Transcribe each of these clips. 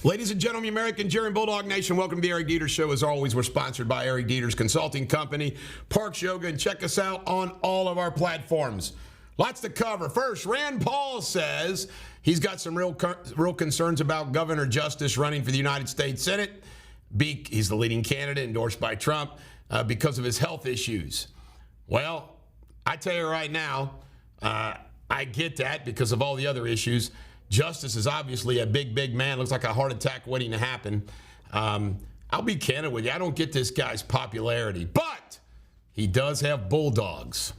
Ladies and gentlemen, American Jerry and Bulldog Nation, welcome to the Eric Deters Show. As always, we're sponsored by Eric Deters Consulting Company, Parks Yoga, and check us out on all of our platforms. Lots to cover. First, Rand Paul says he's got some real concerns about Governor Justice running for the United States Senate. He's the leading candidate endorsed by Trump because of his health issues. Well, I tell you right now, I get that because of all the other issues. Justice is obviously a big man. Looks like a heart attack waiting to happen. I'll be candid with you. I don't get this guy's popularity, but he does have bulldogs.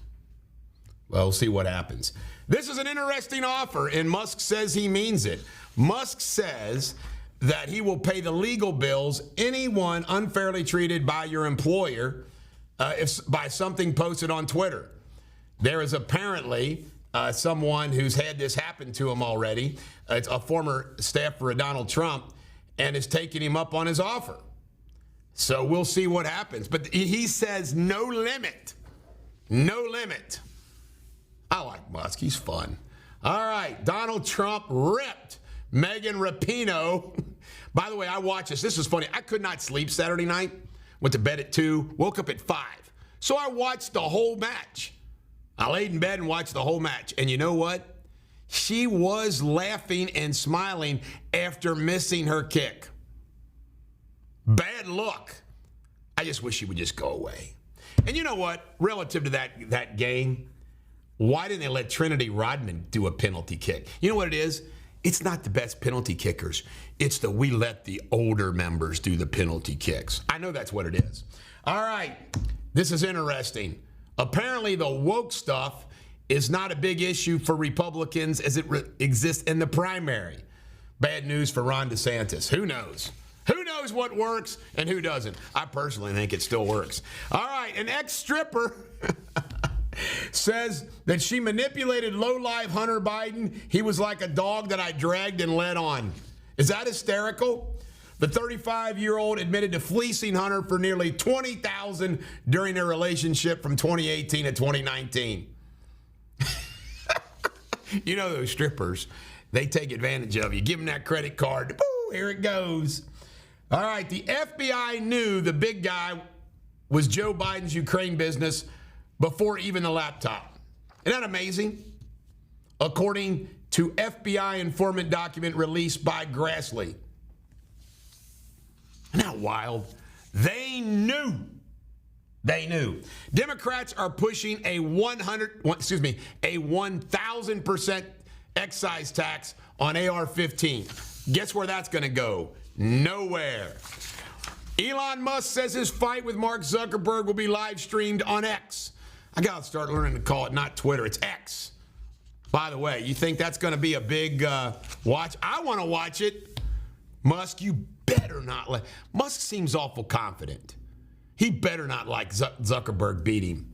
Well, we'll see what happens. This is an interesting offer, and Musk says he means it. Musk says that he will pay the legal bills anyone unfairly treated by your employer by something posted on Twitter. There is apparently someone who's had this happen to him already. It's a former staffer of Donald Trump and is taking him up on his offer. So we'll see what happens. But he says no limit. No limit. I like Musk. He's fun. All right. Donald Trump ripped Megan Rapino. By the way, I watched this. This was funny. I could not sleep Saturday night. Went to bed at 2. Woke up at 5. So I watched the whole match. I laid in bed and watched the whole match. And you know what? She was laughing and smiling after missing her kick. Bad luck. I just wish she would just go away. And you know what? Relative to that game, why didn't they let Trinity Rodman do a penalty kick? You know what it is? It's not the best penalty kickers. It's that we let the older members do the penalty kicks. I know that's what it is. All right. This is interesting. Apparently, the woke stuff is not a big issue for Republicans as it exists in the primary. Bad news for Ron DeSantis. Who knows? Who knows what works and who doesn't? I personally think it still works. All right, an ex-stripper says that she manipulated low-life Hunter Biden. He was like a dog that I dragged and led on. Is that hysterical? The 35-year-old admitted to fleecing Hunter for nearly $20,000 during their relationship from 2018 to 2019. You know those strippers, they take advantage of you. Give them that credit card. Boo, here it goes. All right, the FBI knew the big guy was Joe Biden's Ukraine business before even the laptop. Isn't that amazing? According to FBI informant document released by Grassley. Isn't that wild? They knew. They knew. Democrats are pushing a 1,000% excise tax on AR-15. Guess where that's going to go? Nowhere. Elon Musk says his fight with Mark Zuckerberg will be live streamed on X. I got to start learning to call it not Twitter, it's X. By the way, you think that's going to be a big watch? I want to watch it. Musk, you better not let. Musk seems awful confident. He better not like Zuckerberg beat him.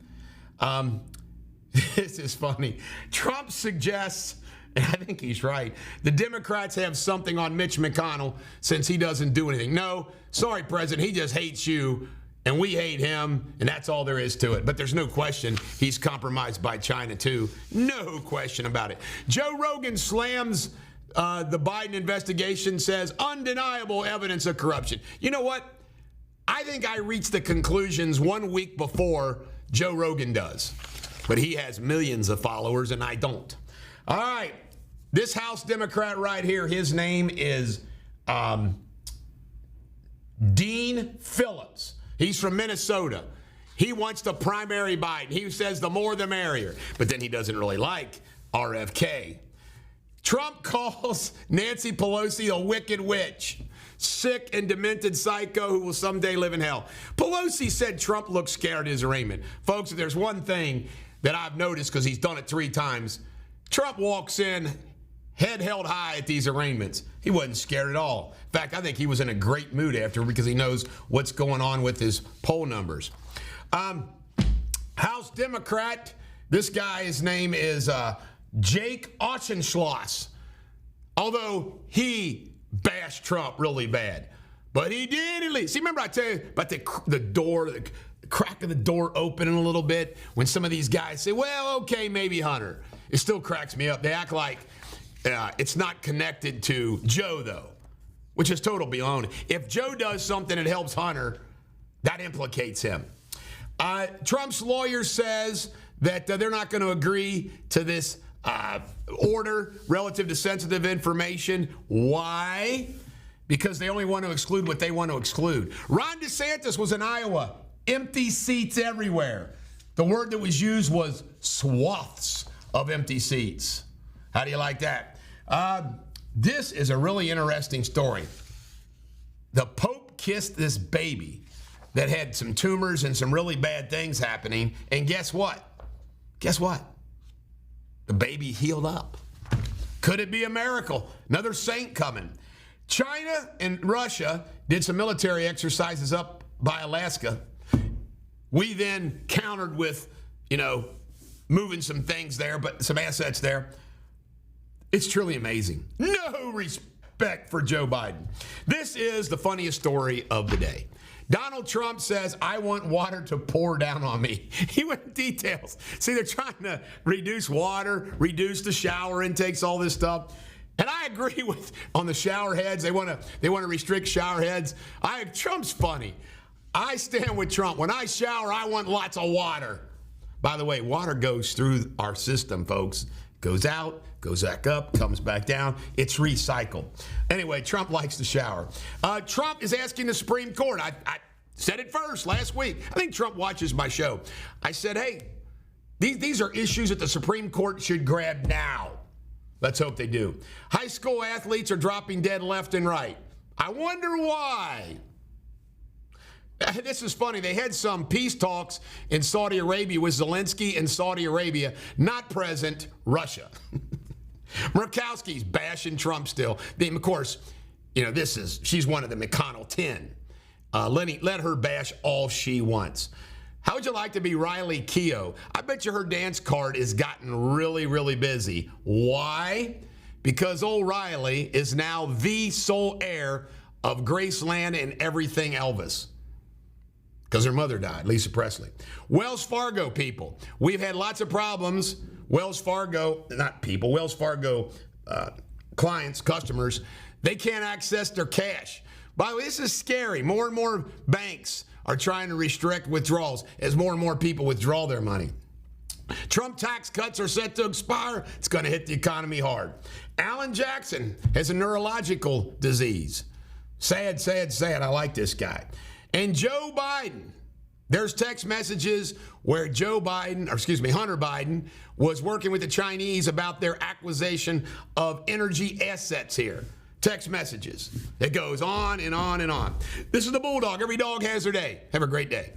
This is funny. Trump suggests, and I think he's right, the Democrats have something on Mitch McConnell since he doesn't do anything. No, sorry, President, he just hates you, and we hate him, and that's all there is to it. But there's no question he's compromised by China, too. No question about it. Joe Rogan slams the Biden investigation, says undeniable evidence of corruption. You know what? I think I reached the conclusions 1 week before Joe Rogan does. But he has millions of followers, and I don't. All right. This House Democrat right here, his name is Dean Phillips. He's from Minnesota. He wants to primary Biden. He says the more the merrier. But then he doesn't really like RFK. Trump calls Nancy Pelosi a wicked witch, sick and demented psycho who will someday live in hell. Pelosi said Trump looked scared in his arraignment. Folks, if there's one thing that I've noticed, because he's done it 3 times, Trump walks in, head held high at these arraignments. He wasn't scared at all. In fact, I think he was in a great mood after because he knows what's going on with his poll numbers. House Democrat, this guy, his name is Jake Schloss. Although he bashed Trump really bad. But he did at least. See, remember I tell you about the door, the crack of the door opening a little bit when some of these guys say, well, okay, maybe Hunter. It still cracks me up. They act like it's not connected to Joe, though. which is total baloney. If Joe does something that helps Hunter, that implicates him. Trump's lawyer says that they're not going to agree to this order relative to sensitive information. Why? Because they only want to exclude what they want to exclude. Ron DeSantis was in Iowa. Empty seats everywhere. The word that was used was swaths of empty seats. How do you like that? This is a really interesting story. The Pope kissed this baby that had some tumors and some really bad things happening. And guess what? Guess what? The baby healed up. Could it be a miracle? Another saint coming. China and Russia did some military exercises up by Alaska. We then countered with, moving some things there, but some assets there. It's truly amazing. No respect for Joe Biden. This is the funniest story of the day. Donald Trump says, I want water to pour down on me. He went in details. See, they're trying to reduce water, reduce the shower intakes, all this stuff. And I agree with on the shower heads. They want to restrict shower heads. Trump's funny. I stand with Trump. When I shower, I want lots of water. By the way, water goes through our system, folks. Goes out, goes back up, comes back down. It's recycled. Anyway, Trump likes to shower. Trump is asking the Supreme Court. I said it first last week. I think Trump watches my show. I said, hey, these are issues that the Supreme Court should grab now. Let's hope they do. High school athletes are dropping dead left and right. I wonder why. This is funny. They had some peace talks in Saudi Arabia with Zelensky in Saudi Arabia, not present Russia. Murkowski's bashing Trump still. Of course, she's one of the McConnell 10. Let her bash all she wants. How would you like to be Riley Keough? I bet you her dance card has gotten really, really busy. Why? Because old Riley is now the sole heir of Graceland and everything Elvis. Because her mother died, Lisa Presley. Wells Fargo people. We've had lots of problems. Wells Fargo clients, customers, they can't access their cash. By the way, this is scary. More and more banks are trying to restrict withdrawals as more and more people withdraw their money. Trump tax cuts are set to expire. It's going to hit the economy hard. Alan Jackson has a neurological disease. Sad, sad, sad. I like this guy. And Joe Biden, there's text messages where Hunter Biden was working with the Chinese about their acquisition of energy assets here. Text messages. It goes on and on and on. This is the Bulldog. Every dog has their day. Have a great day.